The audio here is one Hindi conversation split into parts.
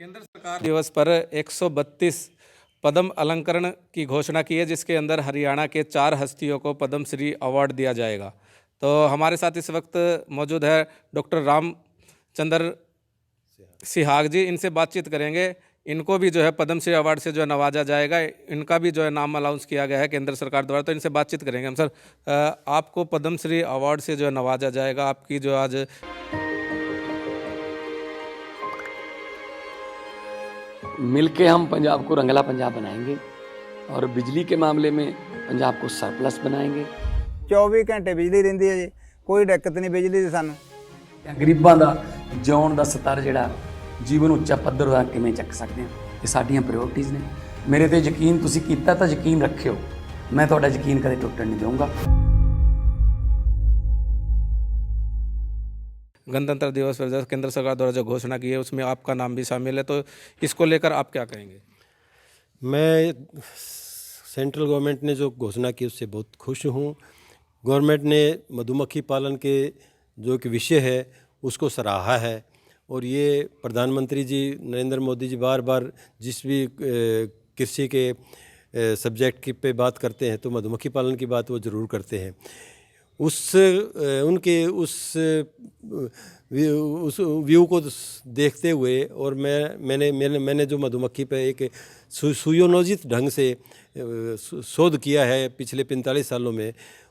केंद्र सरकार दिवस पर 132 पद्म अलंकरण की घोषणा की है, जिसके अंदर हरियाणा के 4 हस्तियों को पद्म श्री अवार्ड दिया जाएगा। तो हमारे साथ इस वक्त मौजूद है डॉक्टर रामचंद्र सिहाग जी। इनसे बातचीत करेंगे। इनको भी जो है पद्म श्री अवार्ड से जो है नवाजा जाएगा। इनका भी जो है नाम अनाउंस किया गया है केंद्र सरकार द्वारा। तो इनसे बातचीत करेंगे हम। सर, आपको पद्म श्री अवार्ड से जो है नवाजा जाएगा। आपकी जो आज मिलके हम पंजाब को रंगला पंजाब बनाएंगे और बिजली के मामले में पंजाब को सरप्लस बनाएंगे। 24 ਘੰਟੇ ਬਿਜਲੀ ਰਹਿੰਦੀ ਹੈ ਜੀ, ਕੋਈ ਦਿੱਕਤ ਨਹੀਂ ਬਿਜਲੀ ਦੀ ਸਾਨੂੰ। ਗਰੀਬਾਂ ਦਾ ਜਿਉਣ ਦਾ ਸਤਰ ਜਿਹੜਾ ਜੀਵਨ ਉੱਚਾ ਪੱਧਰ ਦਾ ਕਿਵੇਂ ਚੱਕ ਸਕਦੇ ਹਾਂ, ਇਹ ਸਾਡੀਆਂ ਪ੍ਰਾਇੋਰਟੀਜ਼ ਨੇ। ਮੇਰੇ ਤੇ ਯਕੀਨ ਤੁਸੀਂ ਕੀਤਾ ਤਾਂ ਯਕੀਨ ਰੱਖਿਓ, ਮੈਂ ਤੁਹਾਡਾ ਯਕੀਨ ਕਦੇ ਟੁੱਟਣ ਨਹੀਂ ਦਊਂਗਾ। गणतंत्र दिवस पर केंद्र सरकार द्वारा जो घोषणा की है उसमें आपका नाम भी शामिल है, तो इसको लेकर आप क्या कहेंगे? मैं सेंट्रल गवर्नमेंट ने जो घोषणा की उससे बहुत खुश हूँ। गवर्नमेंट ने मधुमक्खी पालन के जो एक विषय है उसको सराहा है, और ये प्रधानमंत्री जी नरेंद्र मोदी जी बार बार जिस भी कृषि के सब्जेक्ट की पे बात करते हैं तो मधुमक्खी पालन की बात वो ज़रूर करते हैं। उनके उस व्यू को देखते हुए और मैंने जो मधुमक्खी पे एक सुयोजित ढंग से शोध किया है पिछले 45 सालों में,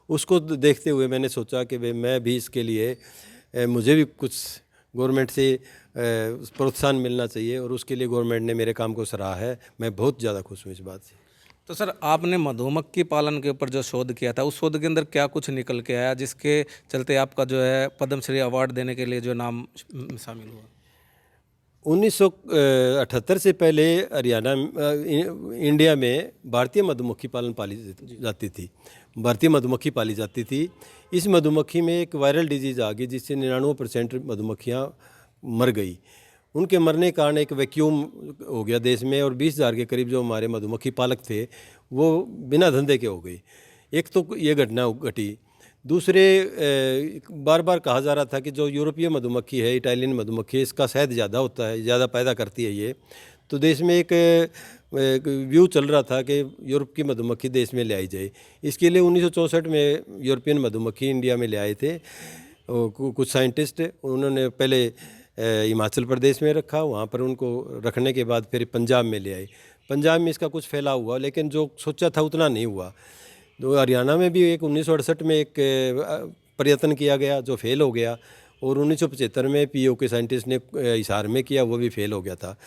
उसको देखते हुए मैंने सोचा कि भाई मैं भी इसके लिए मुझे भी कुछ गवर्नमेंट से प्रोत्साहन मिलना चाहिए, और उसके लिए गवर्नमेंट ने मेरे काम को सराहा है। मैं बहुत ज़्यादा खुश हूँ इस बात से। तो सर, आपने मधुमक्खी पालन के ऊपर जो शोध किया था उस शोध के अंदर क्या कुछ निकल के आया जिसके चलते आपका जो है पद्म श्री अवार्ड देने के लिए जो नाम शामिल हुआ? 1978 से पहले हरियाणा इंडिया में भारतीय मधुमक्खी पालन पाली जाती थी, भारतीय मधुमक्खी पाली जाती थी। इस मधुमक्खी में एक वायरल डिजीज़ आ गई जिससे 99% मधुमक्खियाँ मर गई। उनके मरने के कारण एक वैक्यूम हो गया देश में, और 20,000 के करीब जो हमारे मधुमक्खी पालक थे वो बिना धंधे के हो गए। एक तो ये घटना घटी। दूसरे, बार बार कहा जा रहा था कि जो यूरोपीय मधुमक्खी है, इटालियन मधुमक्खी है, इसका शहद ज़्यादा होता है, ज़्यादा पैदा करती है ये। तो देश में एक व्यू चल रहा था कि यूरोप की मधुमक्खी देश में ले आई जाए। इसके लिए 1964 में यूरोपियन मधुमक्खी इंडिया में ले आए थे कुछ साइंटिस्ट। उन्होंने पहले हिमाचल प्रदेश में रखा, वहाँ पर उनको रखने के बाद फिर पंजाब में ले आए। पंजाब में इसका कुछ फैलाव हुआ, लेकिन जो सोचा था उतना नहीं हुआ। तो हरियाणा में भी एक 1968 में एक प्रयत्न किया गया जो फेल हो गया, और 1975 में पीओ के साइंटिस्ट ने हिसार में किया, वो भी फेल हो गया था।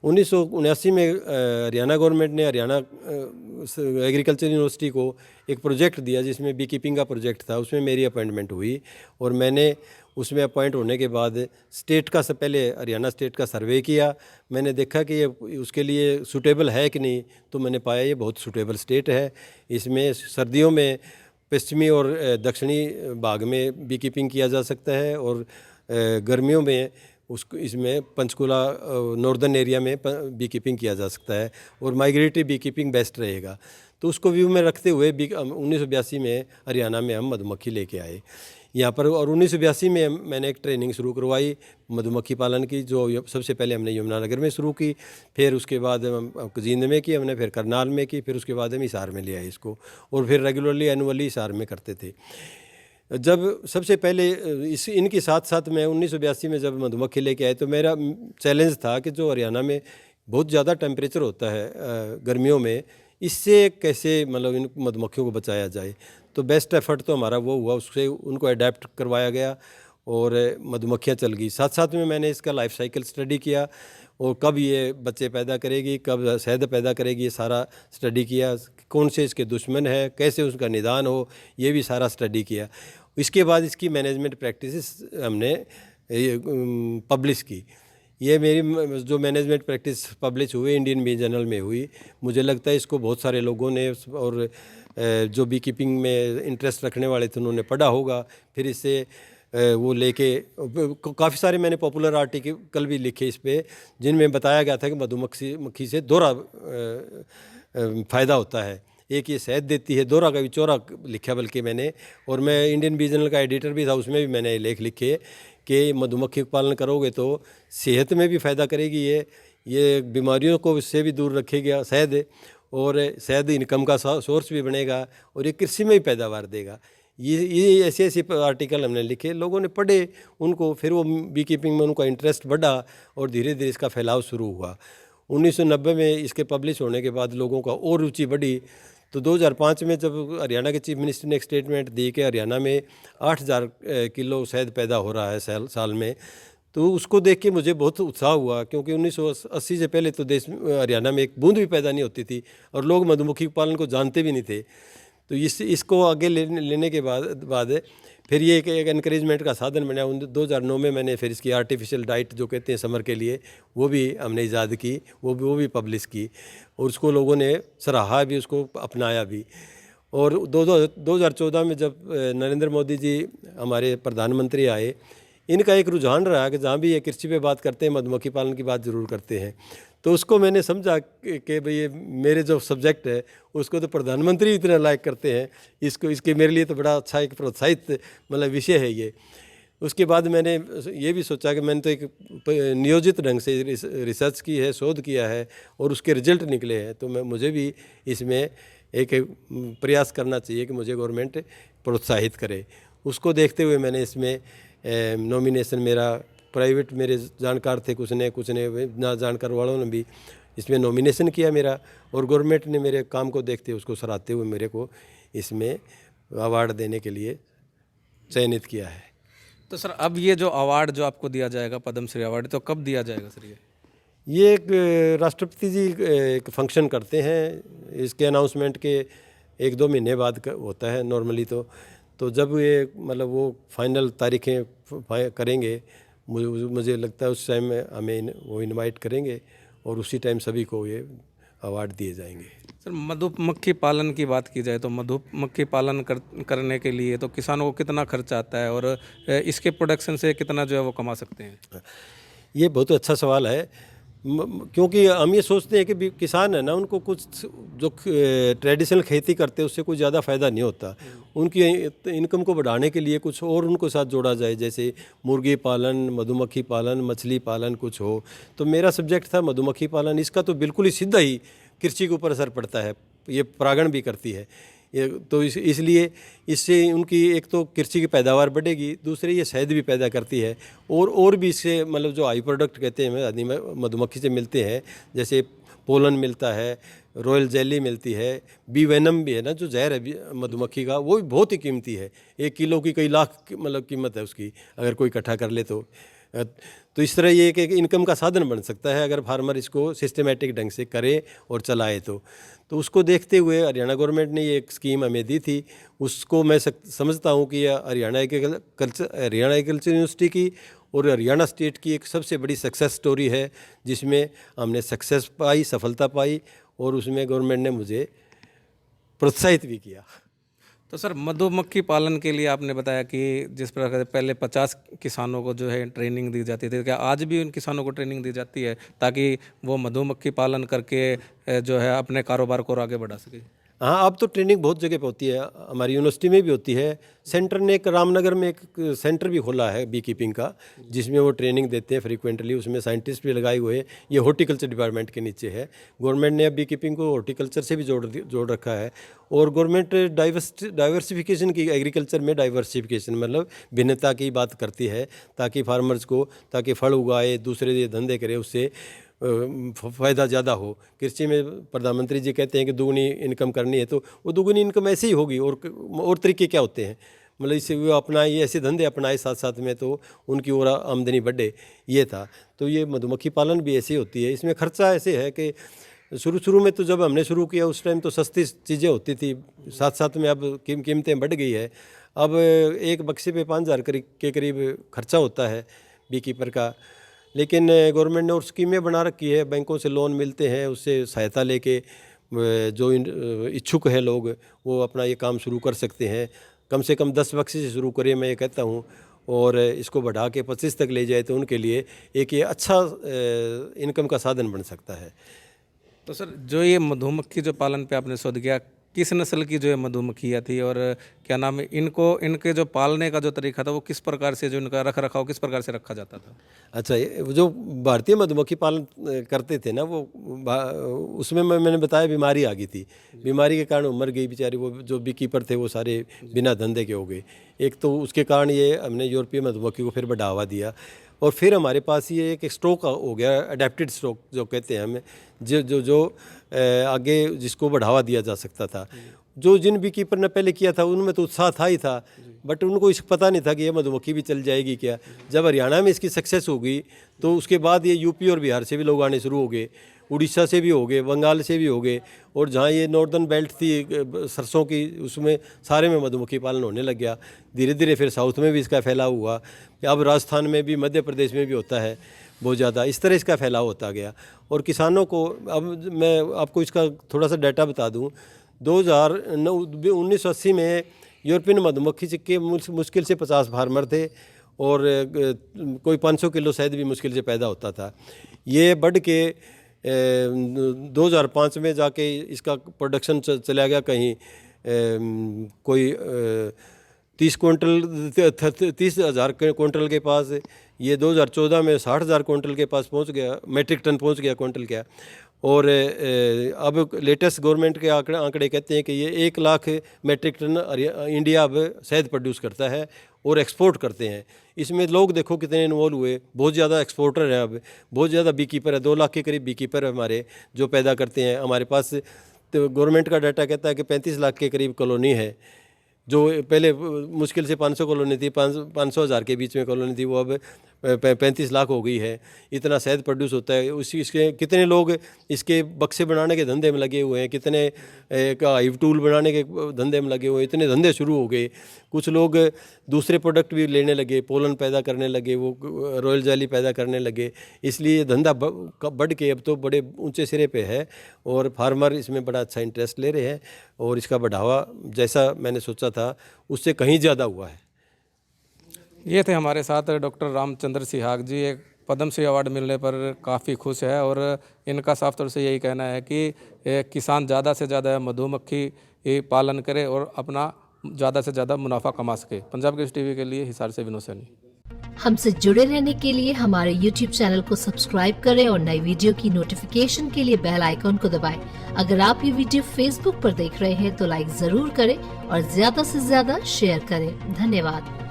1979 में हरियाणा गवर्नमेंट ने हरियाणा एग्रीकल्चर यूनिवर्सिटी को एक प्रोजेक्ट दिया जिसमें बी कीपिंग का प्रोजेक्ट था। उसमें मेरी अपॉइंटमेंट हुई, और मैंने उसमें अपॉइंट होने के बाद स्टेट का से पहले हरियाणा स्टेट का सर्वे किया। मैंने देखा कि ये उसके लिए सूटेबल है कि नहीं, तो मैंने पाया ये बहुत सूटेबल स्टेट है। इसमें सर्दियों में पश्चिमी और दक्षिणी भाग में बी कीपिंग किया जा सकता है, और गर्मियों में उसको इसमें पंचकुला नॉर्दर्न एरिया में बी कीपिंग किया जा सकता है, और माइग्रेटरी बी कीपिंग बेस्ट रहेगा। तो उसको व्यू में रखते हुए 1982 में हरियाणा में हम मधुमक्खी लेके आए यहाँ पर, और 1982 में मैंने एक ट्रेनिंग शुरू करवाई मधुमक्खी पालन की, जो सबसे पहले हमने यमुनानगर में शुरू की, फिर उसके बाद जींद में की हमने, फिर करनाल में की, फिर उसके बाद हम हिसार में ले आए इसको, और फिर रेगुलरली एनुअली हिसार में करते थे। जब सबसे पहले इनके साथ साथ मैं 1982 में जब मधुमक्खी लेके आए तो मेरा चैलेंज था कि जो हरियाणा में बहुत ज़्यादा टेम्परेचर होता है गर्मियों में, इससे कैसे मतलब इन मधुमक्खियों को बचाया जाए। तो बेस्ट एफर्ट तो हमारा वो हुआ, उससे उनको अडेप्ट करवाया गया और मधुमक्खियाँ चल गई। साथ साथ में मैंने इसका लाइफ साइकिल स्टडी किया, और कब ये बच्चे पैदा करेगी, कब शहद पैदा करेगी, ये सारा स्टडी किया। कौन से इसके दुश्मन है, कैसे उसका निदान हो, ये भी सारा स्टडी किया। इसके बाद इसकी मैनेजमेंट प्रैक्टिसेस हमने पब्लिश की। ये मेरी जो मैनेजमेंट प्रैक्टिस पब्लिश हुई इंडियन बी जर्नल में हुई। मुझे लगता है इसको बहुत सारे लोगों ने और जो बी कीपिंग में इंटरेस्ट रखने वाले थे उन्होंने पढ़ा होगा। फिर इससे वो लेके काफ़ी सारे मैंने पॉपुलर आर्टिकल भी लिखे इस पे, जिनमें बताया गया था कि मधुमक्खी से दोहरा फ़ायदा होता है। एक ये शहद देती है, दोहरा का भी चौरा लिखा बल्कि मैंने, और मैं इंडियन बी जर्नल का एडिटर भी था, उसमें भी मैंने लेख लिखे कि मधुमक्खी पालन करोगे तो सेहत में भी फ़ायदा करेगी, ये बीमारियों को इससे भी दूर रखेगा शहद, और शहद इनकम का सोर्स भी बनेगा, और ये कृषि में भी पैदावार देगा। ये ऐसे ऐसे आर्टिकल हमने लिखे, लोगों ने पढ़े उनको, फिर वो बी कीपिंग में उनका इंटरेस्ट बढ़ा और धीरे धीरे इसका फैलाव शुरू हुआ। 1990 में इसके पब्लिश होने के बाद लोगों का और रुचि बढ़ी। तो 2005 में जब हरियाणा के चीफ मिनिस्टर ने एक स्टेटमेंट दी कि हरियाणा में 8000 किलो शहद पैदा हो रहा है साल में, तो उसको देख के मुझे बहुत उत्साह हुआ, क्योंकि 1980 से पहले तो देश हरियाणा में एक बूंद भी पैदा नहीं होती थी और लोग मधुमक्खी पालन को जानते भी नहीं थे। तो इसको आगे लेने के बाद फिर ये एक एनकरेजमेंट का साधन बना। 2009 में मैंने फिर इसकी आर्टिफिशियल डाइट जो कहते हैं समर के लिए, वो भी हमने ईजाद की, वो भी पब्लिश की, और उसको लोगों ने सराहा भी, उसको अपनाया भी। और 2014 में जब नरेंद्र मोदी जी हमारे प्रधानमंत्री आए, इनका एक रुझान रहा कि जहाँ भी ये कृषि पे बात करते हैं मधुमक्खी पालन की बात ज़रूर करते हैं। तो उसको मैंने समझा कि भाई ये मेरे जो सब्जेक्ट है उसको तो प्रधानमंत्री इतना लाइक करते हैं, इसके मेरे लिए तो बड़ा अच्छा एक प्रोत्साहित मतलब विषय है ये। उसके बाद मैंने ये भी सोचा कि मैंने तो एक नियोजित ढंग से रिसर्च की है, शोध किया है, और उसके रिजल्ट निकले हैं, तो मुझे भी इसमें एक प्रयास करना चाहिए कि मुझे गवर्नमेंट प्रोत्साहित करे। उसको देखते हुए मैंने इसमें नॉमिनेशन, मेरा प्राइवेट मेरे जानकार थे कुछ ने ना जानकार वालों ने भी इसमें नॉमिनेशन किया मेरा, और गवर्नमेंट ने मेरे काम को देखते हुए उसको सराहते हुए मेरे को इसमें अवार्ड देने के लिए चयनित किया है। तो सर अब ये जो अवार्ड जो आपको दिया जाएगा, पद्म श्री अवार्ड, तो कब दिया जाएगा सर? ये एक राष्ट्रपति जी एक फंक्शन करते हैं, इसके अनाउंसमेंट के 1-2 महीने बाद होता है नॉर्मली। तो जब ये मतलब वो फाइनल तारीखें करेंगे, मुझे लगता है उस टाइम में हमें वो इनवाइट करेंगे और उसी टाइम सभी को ये अवार्ड दिए जाएंगे। सर मधुमक्खी पालन की बात की जाए तो मधुमक्खी पालन करने के लिए तो किसानों को कितना खर्च आता है, और इसके प्रोडक्शन से कितना जो है वो कमा सकते हैं? ये बहुत अच्छा सवाल है, क्योंकि हम ये सोचते हैं कि किसान है ना, उनको कुछ जो ट्रेडिशनल खेती करते हैं उससे कोई ज़्यादा फ़ायदा नहीं होता। उनकी इनकम को बढ़ाने के लिए कुछ और उनको साथ जोड़ा जाए, जैसे मुर्गी पालन, मधुमक्खी पालन, मछली पालन कुछ हो। तो मेरा सब्जेक्ट था मधुमक्खी पालन। इसका तो बिल्कुल ही सीधा ही कृषि के ऊपर असर पड़ता है, ये परागण भी करती है ये, तो इसलिए इससे उनकी एक तो कृषि की पैदावार बढ़ेगी, दूसरे ये शहद भी पैदा करती है, और भी इससे मतलब जो हाई प्रोडक्ट कहते हैं मधुमक्खी से मिलते हैं, जैसे पोलन मिलता है, रॉयल जेली मिलती है, बी वेनम भी है ना जो जहर है मधुमक्खी का, वो भी बहुत ही कीमती है। 1 किलो की कई लाख मतलब कीमत है उसकी, अगर कोई इकट्ठा कर ले तो इस तरह ये एक इनकम का साधन बन सकता है अगर फार्मर इसको सिस्टमेटिक ढंग से करे और चलाए तो उसको देखते हुए हरियाणा गवर्नमेंट ने ये एक स्कीम हमें दी थी। उसको मैं समझता हूँ कि हरियाणा एग्रीकल्चर यूनिवर्सिटी की और हरियाणा स्टेट की एक सबसे बड़ी सक्सेस स्टोरी है, जिसमें हमने सक्सेस पाई, सफलता पाई, और उसमें गवर्नमेंट ने मुझे प्रोत्साहित भी किया। तो सर मधुमक्खी पालन के लिए आपने बताया कि जिस प्रकार से पहले 50 किसानों को जो है ट्रेनिंग दी जाती थी, क्या आज भी उन किसानों को ट्रेनिंग दी जाती है ताकि वो मधुमक्खी पालन करके जो है अपने कारोबार को आगे बढ़ा सके? हाँ, अब तो ट्रेनिंग बहुत जगह पे होती है, हमारी यूनिवर्सिटी में भी होती है। सेंटर ने एक रामनगर में एक सेंटर भी खोला है बी कीपिंग का, जिसमें वो ट्रेनिंग देते हैं फ्रीक्वेंटली। उसमें साइंटिस्ट भी लगाए हुए हैं। ये हॉर्टिकल्चर डिपार्टमेंट के नीचे है। गवर्नमेंट ने अब बी कीपिंग को हॉर्टिकल्चर से भी जोड़ रखा है। और गवर्नमेंट डाइवर्सिफिकेशन की, एग्रीकल्चर में डाइवर्सिफिकेशन मतलब भिन्नता की बात करती है, ताकि फार्मर्स को ताकि फल उगाए, दूसरे धंधे करे, उससे फ़ायदा ज़्यादा हो। कृषि में प्रधानमंत्री जी कहते हैं कि दुगनी इनकम करनी है, तो वो दुगनी इनकम ऐसे ही होगी। और तरीके क्या होते हैं, मतलब इससे वो अपनाए, ऐसे धंधे अपनाए साथ साथ में, तो उनकी और आमदनी बढ़े, ये था। तो ये मधुमक्खी पालन भी ऐसी होती है। इसमें खर्चा ऐसे है कि शुरू में तो जब हमने शुरू किया उस टाइम तो सस्ती चीज़ें होती थी, साथ साथ में अब कीमतें बढ़ गई है। अब एक बक्से पे 5000 के करीब खर्चा होता है बी कीपर का। लेकिन गवर्नमेंट ने और स्कीमें बना रखी है, बैंकों से लोन मिलते हैं, उससे सहायता लेके जो इच्छुक हैं लोग वो अपना ये काम शुरू कर सकते हैं। कम से कम 10 बक्से से शुरू करें, मैं ये कहता हूँ, और इसको बढ़ा के 25 तक ले जाए तो उनके लिए एक ये अच्छा इनकम का साधन बन सकता है। तो सर जो ये मधुमक्खी जो पालन पे आपने शोध किया, किस नस्ल की जो है मधुमक्खियाँ थी और क्या नाम है इनके जो पालने का जो तरीका था वो किस प्रकार से, जो इनका रख रखाव किस प्रकार से रखा जाता था? अच्छा, जो भारतीय मधुमक्खी पालन करते थे ना, वो उसमें मैंने बताया बीमारी आ गई थी। बीमारी के कारण मर गई बेचारी, वो जो बी कीपर थे वो सारे बिना धंधे के हो गए। एक तो उसके कारण ये हमने यूरोपीय मधुमक्खी को फिर बढ़ावा दिया, और फिर हमारे पास ये एक स्टॉक हो गया, अडेप्टेड स्टॉक जो कहते हैं हमें, जो आगे जिसको बढ़ावा दिया जा सकता था। जो जिन बी कीपर ने पहले किया था उनमें तो उत्साह था ही था, बट उनको इस पता नहीं था कि ये मधुमक्खी भी चल जाएगी क्या। जब हरियाणा में इसकी सक्सेस हो गई तो उसके बाद ये यूपी और बिहार से भी लोग आने शुरू हो गए, उड़ीसा से भी हो गए, बंगाल से भी हो गए, और जहाँ ये नॉर्दर्न बेल्ट थी सरसों की, उसमें सारे में मधुमक्खी पालन होने लग गया। धीरे धीरे फिर साउथ में भी इसका फैलाव हुआ, अब राजस्थान में भी, मध्य प्रदेश में भी होता है बहुत ज़्यादा। इस तरह इसका फैलाव होता गया, और किसानों को, अब मैं आपको इसका थोड़ा सा डाटा बता दूँ, 1980 में यूरोपियन मधुमक्खी के मुश्किल से 50 फार्मर थे, और कोई 500 किलो शहद भी मुश्किल से पैदा होता था। ये बढ़ के 2005 में जाके इसका प्रोडक्शन चला गया कहीं कोई 30,000 क्विंटल के पास। ये 2014 में 60,000 क्विंटल के पास पहुंच गया, मेट्रिक टन पहुंच गया, क्विंटल क्या। और अब लेटेस्ट गवर्नमेंट के आंकड़े कहते हैं कि ये 1 लाख मेट्रिक टन इंडिया अब शहद प्रोड्यूस करता है और एक्सपोर्ट करते हैं। इसमें लोग देखो कितने इन्वॉल्व हुए, बहुत ज़्यादा एक्सपोर्टर हैं, अब बहुत ज़्यादा बी कीपर है, 2 लाख के करीब बी कीपर हमारे जो पैदा करते हैं। हमारे पास तो गवर्नमेंट का डाटा कहता है कि 35 लाख के करीब कॉलोनी है, जो पहले मुश्किल से 500 कॉलोनी थी, 500,000 के बीच में कॉलोनी थी, वो अब 35 लाख हो गई है। इतना शहद प्रोड्यूस होता है। इसके कितने लोग इसके बक्से बनाने के धंधे में लगे हुए हैं, कितने हाइव टूल बनाने के धंधे में लगे हुए हैं, इतने धंधे शुरू हो गए। कुछ लोग दूसरे प्रोडक्ट भी लेने लगे, पोलन पैदा करने लगे, वो रॉयल जेली पैदा करने लगे। इसलिए धंधा बढ़ के अब तो बड़े ऊंचे सिरे पे है, और फार्मर इसमें बड़ा अच्छा इंटरेस्ट ले रहे हैं, और इसका बढ़ावा जैसा मैंने सोचा था उससे कहीं ज़्यादा हुआ है। ये थे हमारे साथ डॉक्टर रामचंद्र सिहाग जी। एक पद्मश्री अवार्ड मिलने पर काफ़ी खुश है, और इनका साफ तौर से यही कहना है कि किसान ज़्यादा से ज़्यादा मधुमक्खी पालन करे और अपना ज़्यादा से ज़्यादा मुनाफा कमा सके। पंजाब केसरी टीवी के लिए हिसार से विनोद सैनी। हमसे जुड़े रहने के लिए हमारे YouTube चैनल को सब्सक्राइब करें और नई वीडियो की नोटिफिकेशन के लिए बेल आइकॉन को दबाएं। अगर आप ये वीडियो Facebook पर देख रहे हैं तो लाइक जरूर करें और ज्यादा से ज्यादा शेयर करें। धन्यवाद।